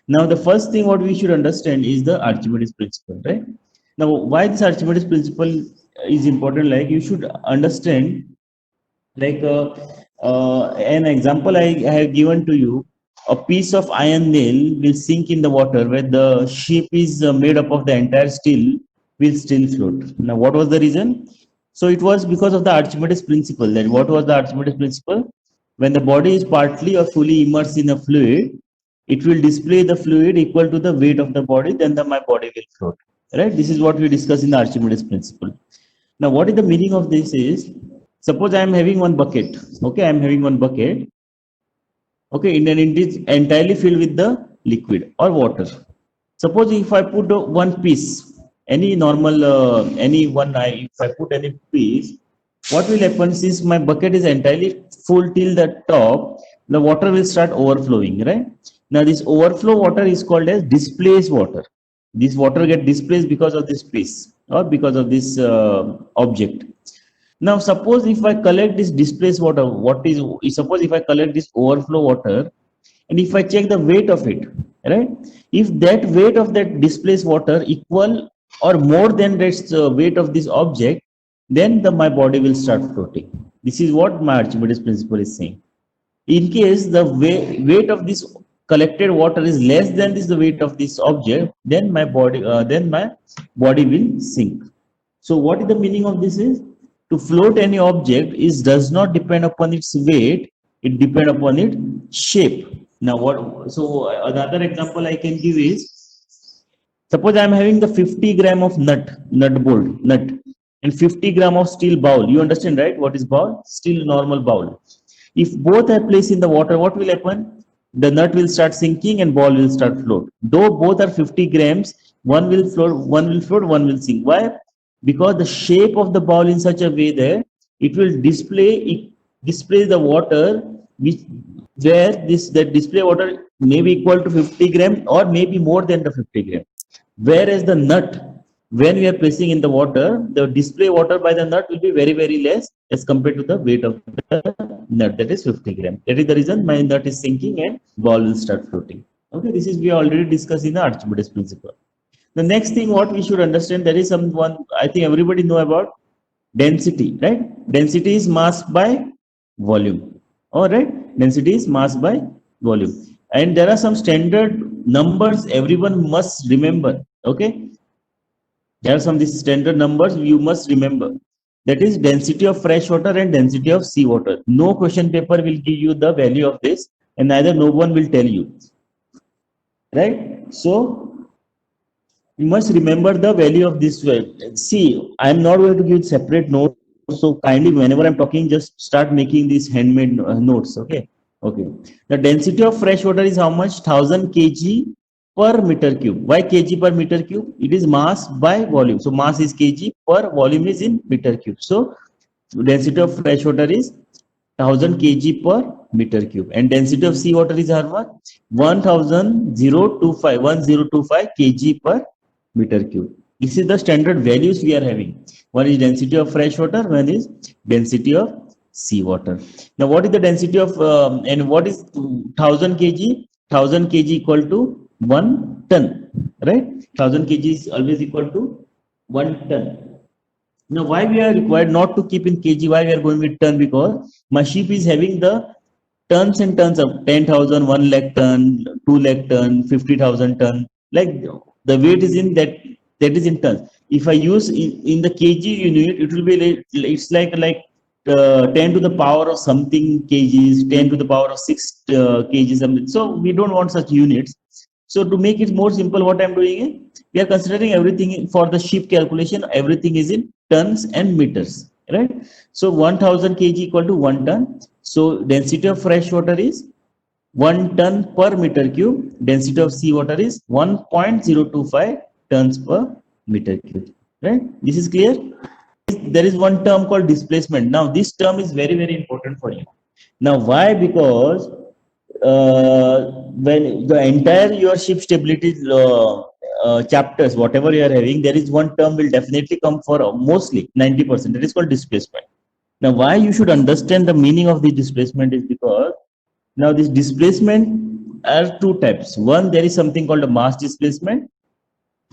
Now, the first thing what we should understand is the Archimedes principle, right? Now, why this Archimedes principle is important? Like you should understand, like an example I have given to you. A piece of iron nail will sink in the water where the ship is made up of the entire steel will still float. Now, what was the reason? So it was because of the Archimedes principle. Then what was the Archimedes principle? When the body is partly or fully immersed in a fluid, it will display the fluid equal to the weight of the body, then my body will float. Right? This is what we discuss in the Archimedes principle. Now, what is the meaning of this is, suppose I am having one bucket. Okay, I am having one bucket. Okay, and it is entirely filled with the liquid or water. Suppose if I put one piece, any normal, if I put any piece, what will happen since my bucket is entirely full till the top, the water will start overflowing, right? Now, this overflow water is called as displaced water. This water get displaced because of this piece or because of this object. Now, suppose if I collect this displaced water, suppose if I collect this overflow water and if I check the weight of it, right? If that weight of that displaced water equal or more than that weight of this object, then my body will start floating. This is what my Archimedes principle is saying. In case the weight of this collected water is less than the weight of this object, then my body will sink. So what is the meaning of this is, to float any object is does not depend upon its weight, it depend upon its shape. Now what, so another example I can give is, suppose I am having the 50 gram of nut and 50 gram of steel bowl. You understand, right? What is bowl? Steel normal bowl. If both are placed in the water, what will happen? The nut will start sinking and ball will start float. Though both are 50 grams, one will sink. Why? Because the shape of the ball in such a way that it will display the water, which where this that display water may be equal to 50 gram or maybe more than the 50 gram. Whereas the nut, when we are placing in the water, the display water by the nut will be very, very less as compared to the weight of the nut, that is 50 gram. That is the reason my nut is sinking and ball will start floating. Okay, this is we already discussed in the Archimedes principle. The next thing what we should understand, there is someone I think everybody know about density, right? Density is mass by volume. All right, density is mass by volume, and there are some standard numbers everyone must remember. Okay, there are some these standard numbers you must remember. That is density of fresh water and density of seawater. No question paper will give you the value of this, and neither no one will tell you. Right? So you must remember the value of this. See, I am not going to give separate notes. So kindly, whenever I'm talking, just start making these handmade notes. Okay. Okay. The density of fresh water is how much? 1000 kg per meter cube. Why kg per meter cube? It is mass by volume. So mass is kg per volume is in meter cube. So density of fresh water is 1000 kg per meter cube, and density of seawater is how much? 1025 kg per meter cube. This is the standard values we are having. One is density of fresh water, one is density of seawater. Now, what is the density of and what is 1000 kg? 1000 kg equal to 1 ton, right? 1000 kg is always equal to 1 ton. Now, why we are required not to keep in kg? Why we are going with ton? Because my ship is having the tons and tons of 10,000, 1 lakh ton, 2 lakh ton, 50,000 ton. Like the weight is in that, that is in tons. If I use in the kg unit, it will be like, it's like 10 to the power of something kgs, 10 to the power of 6 kgs. Something. So we don't want such units. So to make it more simple, what I'm doing is, we are considering everything for the ship calculation. Everything is in tons and meters, right? So 1000 kg equal to 1 ton. So density of fresh water is 1 ton per meter cube. Density of seawater is 1.025 tons per meter cube, right? This is clear. There is one term called displacement. Now this term is very, very important for you. Now why? Because when the entire your ship stability chapters, whatever you are having, there is one term will definitely come for mostly 90%. That is called displacement. Now, why you should understand the meaning of the displacement is because now this displacement are two types. One, there is something called a mass displacement.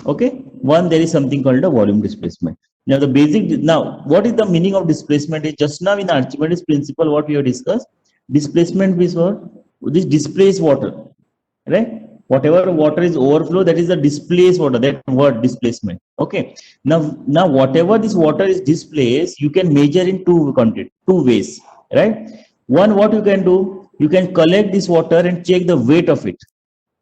Okay. One, there is something called a volume displacement. Now the basic, now what is the meaning of displacement is just now in Archimedes principle, what we have discussed. Displacement is what? This displays water, right? Whatever water is overflow, that is the displaced water, that word displacement. Okay. Now whatever this water is displaced, you can measure in two ways, right? One, what you can do, you can collect this water and check the weight of it.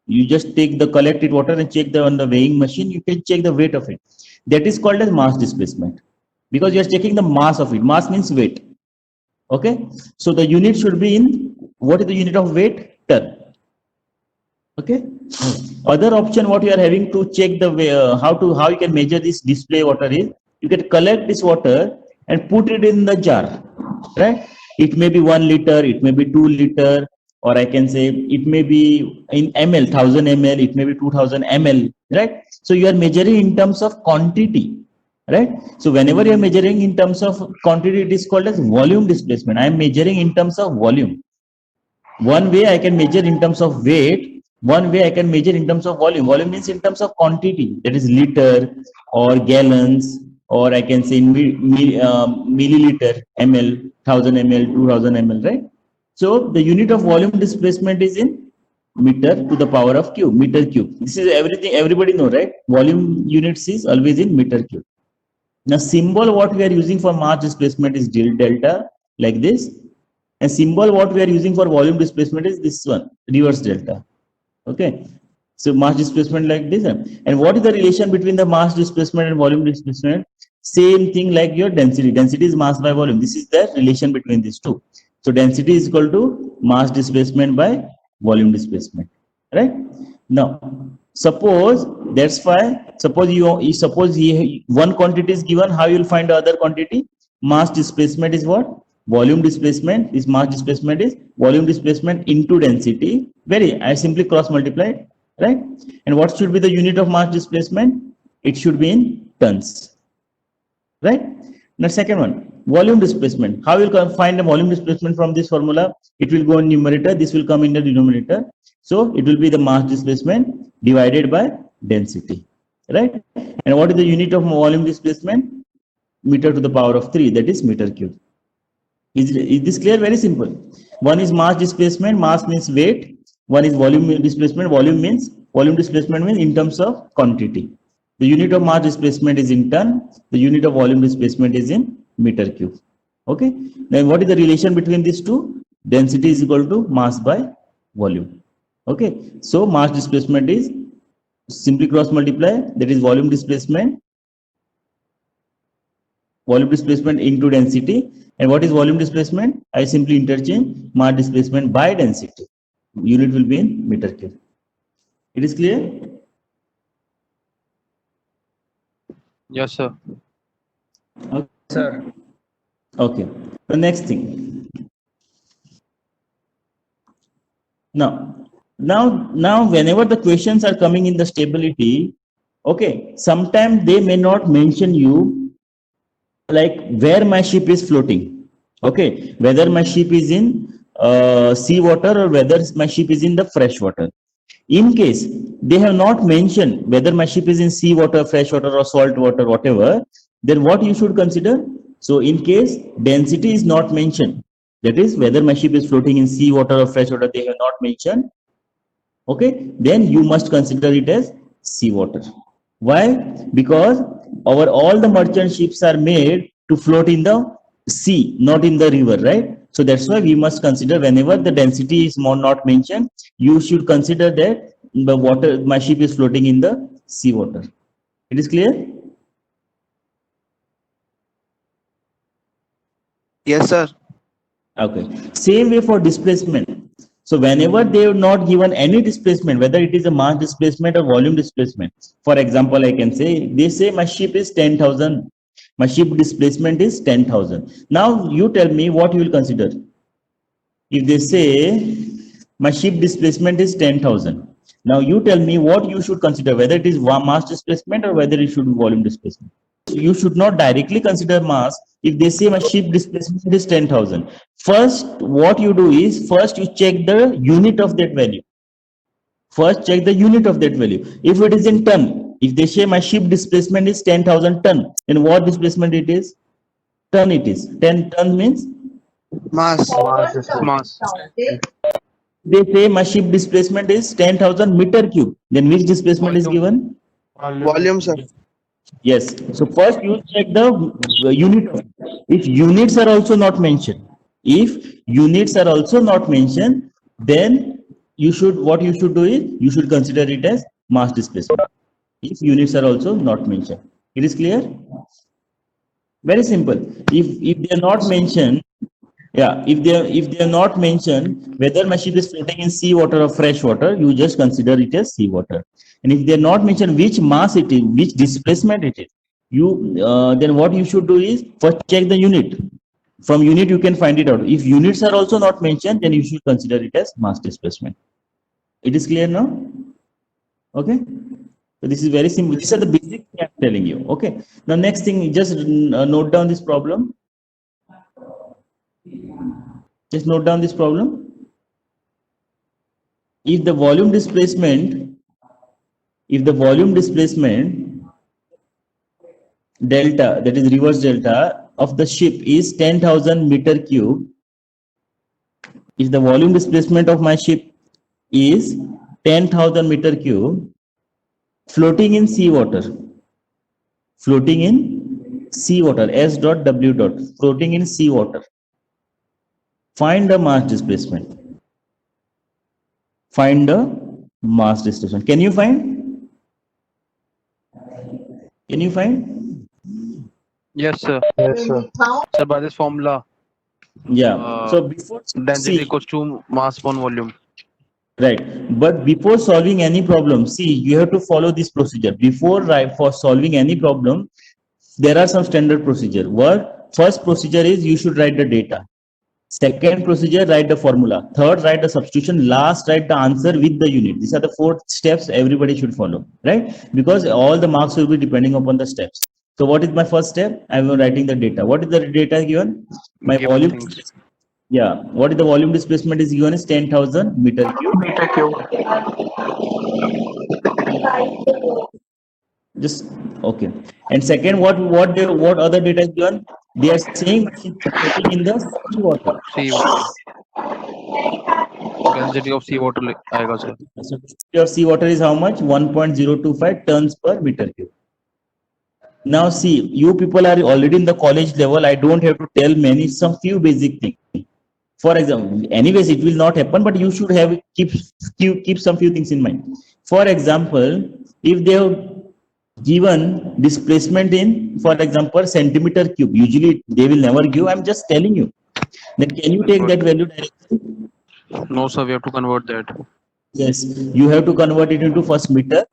You just take the collected water and check the on the weighing machine, you can check the weight of it. That is called as mass displacement, because you are checking the mass of it. Mass means weight. Okay. So the unit should be in, what is the unit of weight? Ton. Okay. Other option what you are having to check the way, how you can measure this display water is, you can collect this water and put it in the jar, right? It may be 1 liter, it may be 2 liter, or I can say it may be in ml, 1000 ml, it may be 2000 ml, right? So you are measuring in terms of quantity, right? So whenever you are measuring in terms of quantity, it is called as volume displacement. I am measuring in terms of volume. One way I can measure in terms of weight, one way I can measure in terms of volume. Volume means in terms of quantity, that is liter or gallons, or I can say in milliliter, ml, 1000 ml, 2000 ml, right? So the unit of volume displacement is in meter to the power of cube, meter cube. This is everything everybody know, right? Volume units is always in meter cube. Now symbol what we are using for mass displacement is delta, like this. And symbol what we are using for volume displacement is this one, reverse delta. Okay. So mass displacement like this. And what is the relation between the mass displacement and volume displacement? Same thing like your density. Density is mass by volume. This is the relation between these two. So density is equal to mass displacement by volume displacement. Right? Now, suppose that's why, suppose one quantity is given, how you will find the other quantity? Mass displacement is what? Volume displacement is mass displacement is volume displacement into density. I simply cross multiply, right? And what should be the unit of mass displacement? It should be in tons, right? Now second one, volume displacement. How you will find the volume displacement from this formula? It will go in numerator, this will come in the denominator. So it will be the mass displacement divided by density, right? And what is the unit of volume displacement? Meter to the power of 3, that is meter cube. Is this clear? Very simple. One is mass displacement, mass means weight. One is volume displacement, volume displacement means in terms of quantity. The unit of mass displacement is in ton, the unit of volume displacement is in meter cube. Okay. Then what is the relation between these two? Density is equal to mass by volume. Okay. So mass displacement is simply cross multiply, that is volume displacement into density. And what is volume displacement? I simply interchange mass displacement by density. Unit will be in meter cube. It is clear? Yes, sir. Okay. Sir. Okay. The next thing. Now, whenever the questions are coming in the stability, okay, sometimes they may not mention you like where my ship is floating. Okay, whether my ship is in sea water or whether my ship is in the fresh water. In case they have not mentioned whether my ship is in sea water, fresh water, or salt water, whatever, then what you should consider? So in case density is not mentioned, that is whether my ship is floating in sea water or fresh water, they have not mentioned. Okay, then you must consider it as sea water. Why? Because all the merchant ships are made to float in the sea, not in the river, right? So that's why we must consider whenever the density is not mentioned, you should consider that the water, my ship is floating in the sea water. It is clear? Yes, sir. Okay. Same way for displacement. So whenever they have not given any displacement, whether it is a mass displacement or volume displacement, for example, I can say, they say my ship is 10,000, my ship displacement is 10,000. Now you tell me what you will consider. If they say my ship displacement is 10,000, now you tell me what you should consider, whether it is mass displacement or whether it should be volume displacement. You should not directly consider mass. If they say my ship displacement is 10,000, first what you do is, first you check the unit of that value. First check the unit of that value. If it is in ton, if they say my ship displacement is 10,000 ton, then what displacement it is? Ton it is. 10 ton means Mass. Mass displacement. Mass. they say my ship displacement is 10,000 meter cube. Then which displacement is given? Volume, sir. Yes. So first you check the unit of it. If units are also not mentioned, then you should what you should do is you should consider it as mass displacement. If units are also not mentioned, it is clear. Very simple. If they are not mentioned, yeah, if they are not mentioned whether my ship is floating in sea water or fresh water, you just consider it as sea water. And if they are not mentioned which mass it is, which displacement it is, you then what you should do is first check the unit. From unit you can find it out. If units are also not mentioned, then you should consider it as mass displacement. It is clear now? Okay. So this is very simple. These are the basic thing I'm telling you. Okay. Now next thing, just note down this problem. Just note down this problem. If the volume displacement delta, that is reverse delta of the ship is 10,000 meter cube, if the volume displacement of my ship is 10,000 meter cube, floating in seawater, S dot W dot, floating in seawater, find the mass displacement. Find the mass displacement. Can you find? Can you find? Yes, sir. Yes, sir. Sir, by this formula, Yeah. So before density see, equals to mass upon volume. right, but before solving any problem, see, you have to follow this procedure. Before for solving any problem, there are some standard procedure. What first procedure is you should write the data. Second procedure, write the formula. Third, write the substitution. Last, write the answer with the unit. These are the 4 steps everybody should follow, right? Because all the marks will be depending upon the steps. So what is my first step? I am writing the data. What is the data given? My Give volume. things. Yeah. What is the volume displacement is given is 10,000 meter cube. Just okay. And second, what other data is given? They are saying floating in the sea water. Sea water. Density of sea water आएगा sir. So density of sea water is how much? 1.025 tons per meter cube. Now see, you people are already in the college level. I don't have to tell some few basic things. For example, anyways, it will not happen, but you should have keep some few things in mind. For example, if they have given displacement in, for example, centimeter cube, usually they will never give. I'm just telling you. Then can you take that value directly? No, sir. We have to convert that. Yes, you have to convert it into first meter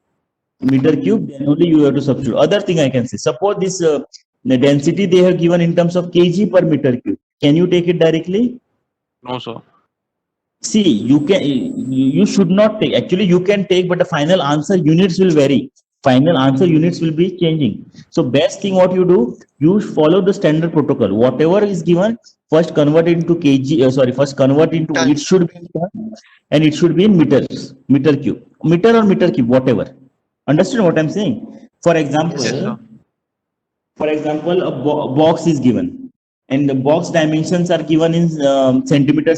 cube, then only you have to substitute. Other thing I can say, suppose this the density they have given in terms of kg per meter cube. Can you take it directly? No, sir. See, you should not take. Actually, you can take, but the final answer units will vary. Final answer units will be changing. So best thing what you do, you follow the standard protocol. Whatever is given, first convert it into kg. First convert into it should be in ton, and it should be in meters, meter cube, meter or meter cube, whatever. Understand what I'm saying? For example, Yes, sir. a box is given, and the box dimensions are given in centimeter,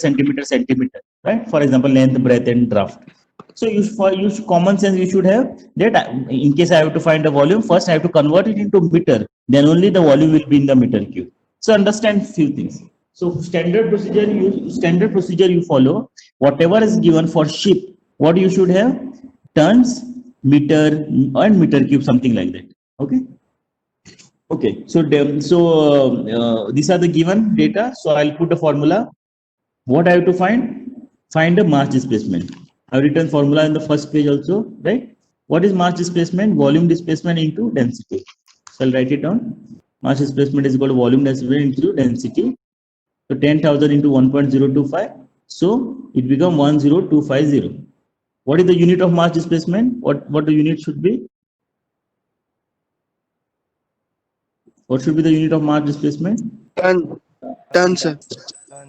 right? For example, length, breadth, and draft. So common sense, you should have that. In case I have to find the volume, first I have to convert it into meter, then only the volume will be in the meter cube. So understand few things. So standard procedure you follow. Whatever is given for ship, what you should have? Tons, meter, and meter cube, something like that. Okay. Okay. So these are the given data. So I'll put the formula. What I have to find? Find the mass displacement. I've written formula in the first page also, right? What is mass displacement? Volume displacement into density. So I'll write it down. Mass displacement is equal to volume displacement into density. So 10,000 into 1.025. So it becomes 10250. What is the unit of mass displacement? What the unit should be? What should be the unit of mass displacement? Ton, sir.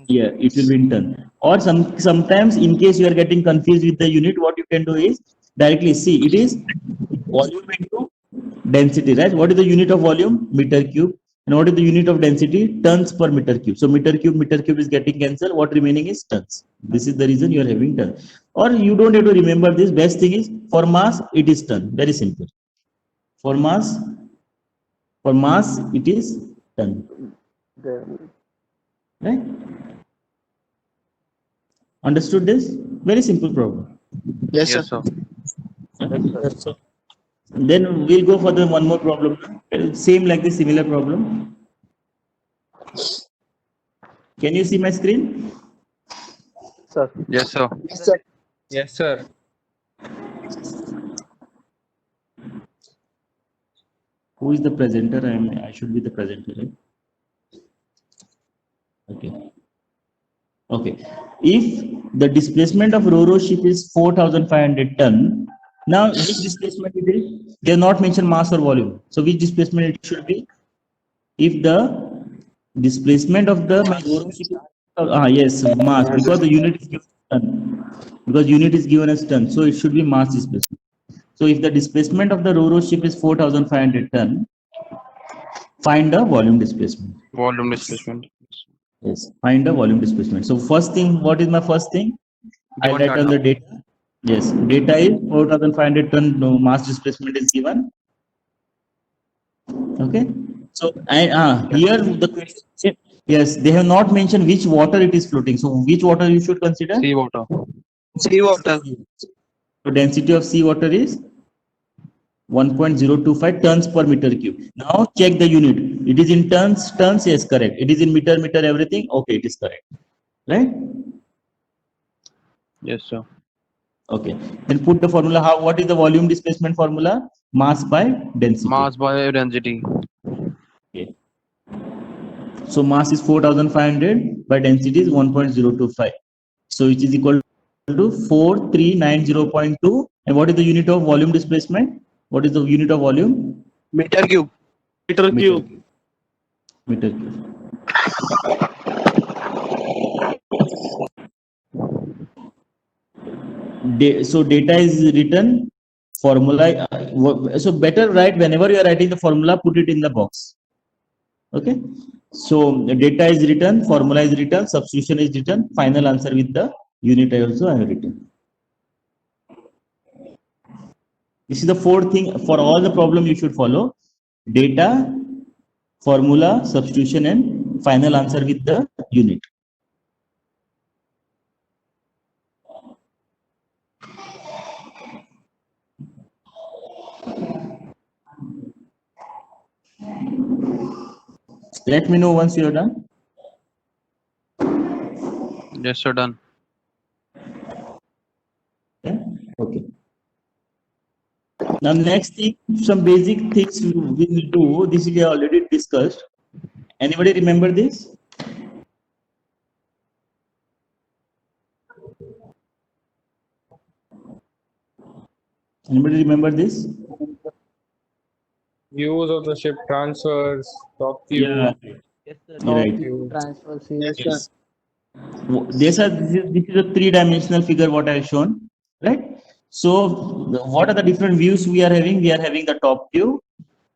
Yeah, it will be in ton. Or sometimes in case you are getting confused with the unit, what you can do is directly see it is volume into density, right? What is the unit of volume? Meter cube. And what is the unit of density? Tons per meter cube. So meter cube is getting cancelled. What remaining is tons. This is the reason you are having ton. Or you don't have to remember this. Best thing is for mass, it is ton. Very simple. For mass, it is ton. Right? Understood this? Very simple problem. Yes, Yes, sir. sir. Then we'll go for the one more problem. Same like the similar problem. Can you see my screen? Yes, sir. Yes, sir. Yes, sir. Who is the presenter? I should be the presenter, right? Okay. Okay. If the displacement of Ro-Ro ship is 4,500 ton, now which displacement it is? They have not mentioned mass or volume. So which displacement it should be? If the displacement of the Ro-Ro ship is, yes, mass, because the unit is given as ton. Because unit is given as ton, so it should be mass displacement. So if the displacement of the Ro-Ro ship is 4,500 ton, find the volume displacement. Volume displacement. Yes, find the volume displacement. So first thing, what is my first thing? I Given write down the data. Yes, data is 4,500 ton mass displacement is given. Okay. So here the question, yes, they have not mentioned which water it is floating. So which water you should consider? Sea water. Sea water. So density of seawater is 1.025 tons per meter cube. Now check the unit. It is in tons, yes, correct. It is in meter, everything. Okay, it is correct. Right? Yes, sir. Okay. Then put the formula. What is the volume displacement formula? Mass by density. Mass by density. Okay. So mass is 4,500 by density is 1.025. So which is equal to 4390.2. And what is the unit of volume displacement? What is the unit of volume? Meter cube. Meter cube. Meter cube. So data is written, formula. So better write whenever you are writing the formula, put it in the box. Okay. So data is written, formula is written, substitution is written, final answer with the unit I also have written. This is the fourth thing for all the problem you should follow: data, formula, substitution, and final answer with the unit. Let me know once you are done. Yes, sir. Done. Okay. Now next thing, some basic things we will do. This we have already discussed. Anybody remember this? Anybody remember this? Views of the ship transfers, top view. Yeah. Yes, sir. Right. View. Transfer Yes, field. sir. This is a three-dimensional figure what I have shown, right? So what are the different views we are having? We are having the top view,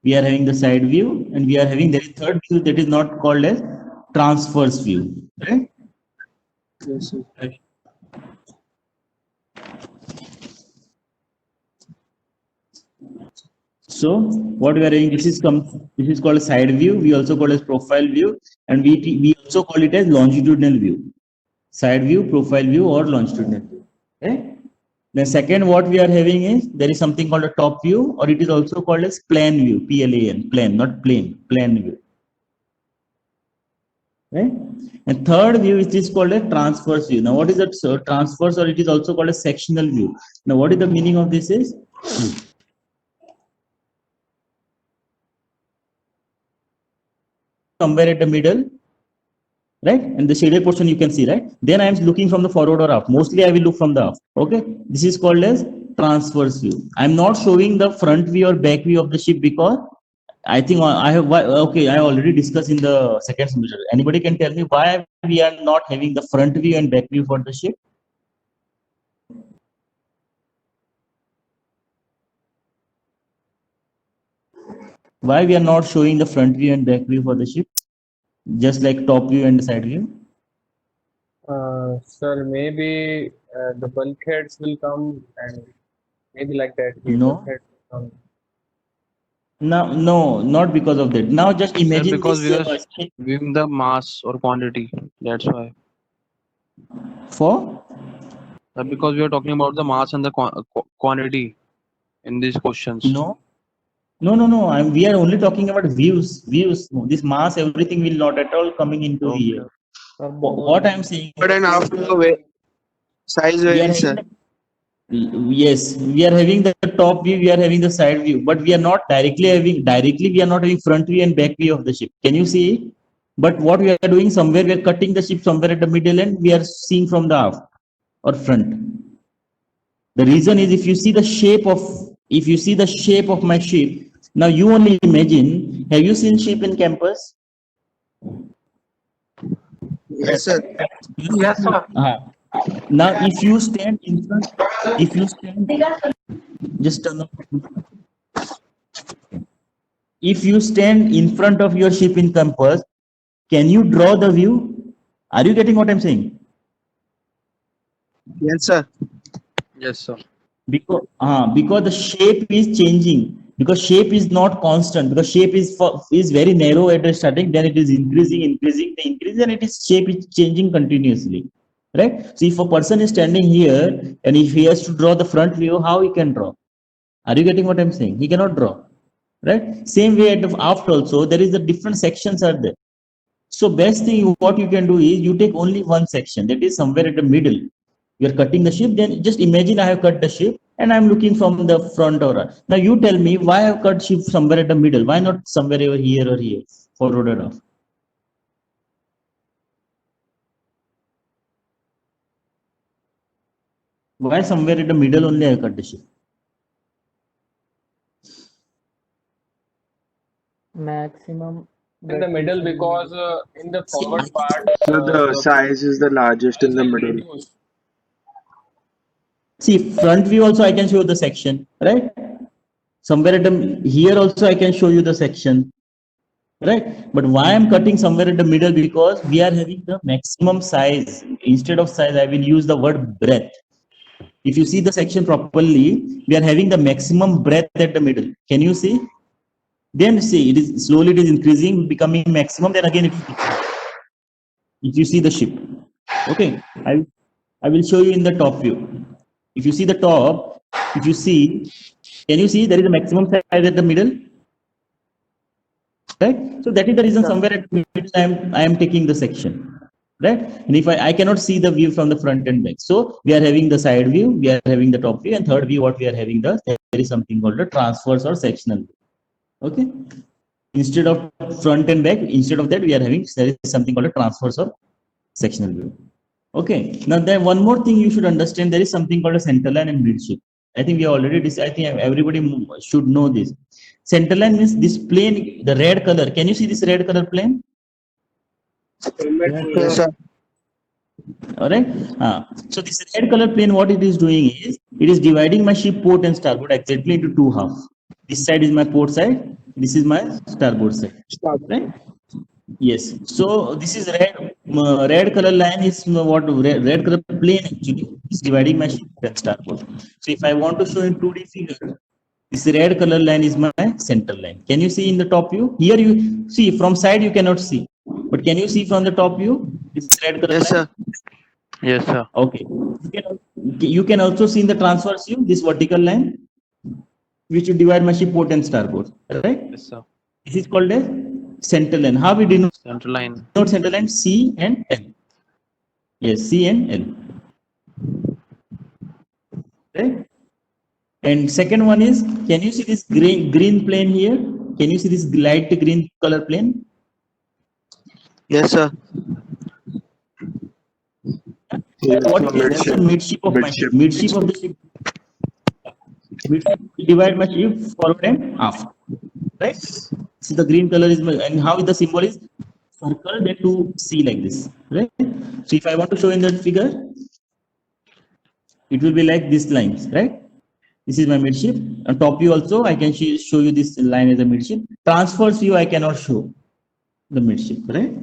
we are having the side view, and we are having the third view that is not called as transverse view, right? Yes, sir. So what we are having, this is called a side view. We also call it as profile view, and we also call it as longitudinal view. Side view, profile view, or longitudinal view. Okay. The second what we are having is there is something called a top view, or it is also called as plane view, PLAN, plane, not plane, plane view. Right? And third view which is called a transverse view. Now what is that? So transverse, or it is also called a sectional view. Now what is the meaning of this is? Somewhere at the middle, right? And the shaded portion you can see, right? Then I am looking from the forward or up. Mostly I will look from the up. Okay. This is called as transverse view. I am not showing the front view or back view of the ship because I think I have okay. I already discussed in the second semester. Anybody can tell me why we are not having the front view and back view for the ship? Why we are not showing the front view and back view for the ship, just like top view and side view? Sir, maybe the bulkheads will come and maybe like that. The No. bulkheads will come. No, not because of that. Now just Sir, imagine because this we are ship viewing the mass or quantity. That's why. for. Because we are talking about the mass and the quantity in these questions. No, no. We are only talking about views. Views. This mass, everything will not at all coming into Okay. here. What I'm saying But and is, after the size we are varies, sir. having yes, we are having the top view, we are having the side view, but we are not directly we are not having front view and back view of the ship. Can you see it? But what we are doing, somewhere we are cutting the ship somewhere at the middle and we are seeing from the aft or front. The reason is if you see the shape of my ship, now you only imagine, have you seen ship in campus? Yes, sir. Yes, sir. Now if you stand in front, if you stand, just turn off. If you stand in front of your ship in compass, can you draw the view? Are you getting what I'm saying? Yes, sir. Yes, sir. Because the shape is changing. Because shape is not constant. Because shape is very narrow at the starting, then it is increasing, the increase, and shape is changing continuously. Right? So if a person is standing here and if he has to draw the front view, how he can draw? Are you getting what I'm saying? He cannot draw. Right? Same way at the aft also, there is the different sections are there. So best thing what you can do is you take only one section, that is somewhere at the middle. You are cutting the ship, then just imagine I have cut the ship and I'm looking from the front or now you tell me why I have cut ship somewhere at the middle. Why not somewhere over here or here, forward or off? Why somewhere at the middle only I have cut the ship? Maximum. In the middle because in the forward part, So the size is the largest in the will middle. reduce. See, front view also I can show the section, right? Somewhere at the here also I can show you the section, right? But why I'm cutting somewhere at the middle? Because we are having the maximum size. Instead of size, I will use the word breadth. If you see the section properly, we are having the maximum breadth at the middle. Can you see? Then see, it is slowly it is increasing, becoming maximum. Then again, it is decreasing. If you see the ship, okay, I will show you in the top view. If you see the top, if you see, can you see there is a maximum size at the middle? Right? So that is the reason somewhere at the middle I am taking the section. Right? And if I cannot see the view from the front and back. So we are having the side view, we are having the top view, and third view, what we are having there is something called the transverse or sectional view. Okay. Instead of front and back, instead of that, we are having there is something called a transverse or sectional view. Okay. Now then one more thing you should understand, there is something called a centerline and midship. I think we already I think everybody should know this. Centerline means this plane, the red color. Can you see this red color plane? Yes, sir. All right. So this red color plane, what it is doing is, it is dividing my ship port and starboard exactly into two halves. This side is my port side. This is my starboard side. Right? Yes. So this is red color line is what red color plane actually is dividing my ship and starboard. So if I want to show in 2D figure, this red color line is my center line. Can you see in the top view? Here you see from side you cannot see, but can you see from the top view? This red color Yes, line. sir. Yes, sir. Okay. You can also see in the transverse view this vertical line, which you divide my ship port and starboard. Right? Yes, sir. This is called as center line. How we denote Central line. center line? C and L. Yes, C and L. Right? And second one is, can you see this green plane here? Can you see this light green color plane? Yes, sir. What is the midship of my ship? Midship of the ship. Midship divide my ship forward and aft. right? So the green color is and how the symbol is circle that to see like this, right? So if I want to show in that figure, it will be like these lines, right? This is my midship. On top view also I can show you this line as a midship. Transverse view I cannot show the midship, right?